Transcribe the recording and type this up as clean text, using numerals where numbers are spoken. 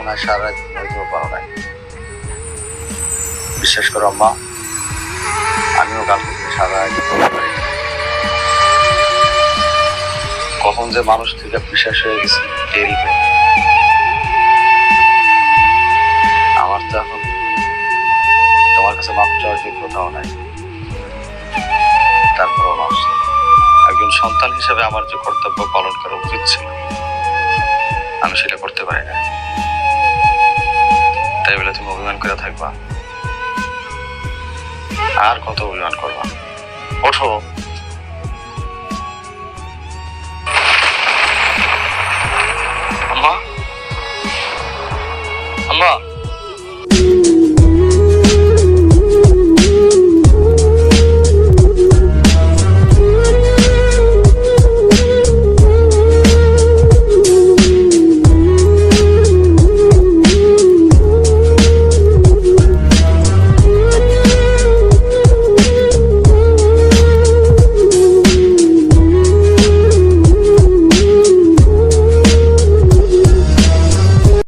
না সারা রাত ঘুমাইতেও পারো নাই। বিশ্বাস করো আম্মা, আমিও কালকে থেকে সারা রাত ঘুমাতে পারি নাই। কখন যে মানুষ থেকে বিশ্বাস হয়ে গেছে টেরই পাই। আমার তো এখন তোমার কাছে মাপ চাওয়ার যোগ্যতাও নাই। তারপরও মানুষ একজন সন্তান হিসেবে আমার যে কর্তব্য পালন করা উচিত ছিল আমি সেটা করতে পারি না। তাই বলে তুমি অভিমান করে থাকবা? আর কত অভিমান করবা? ওঠো।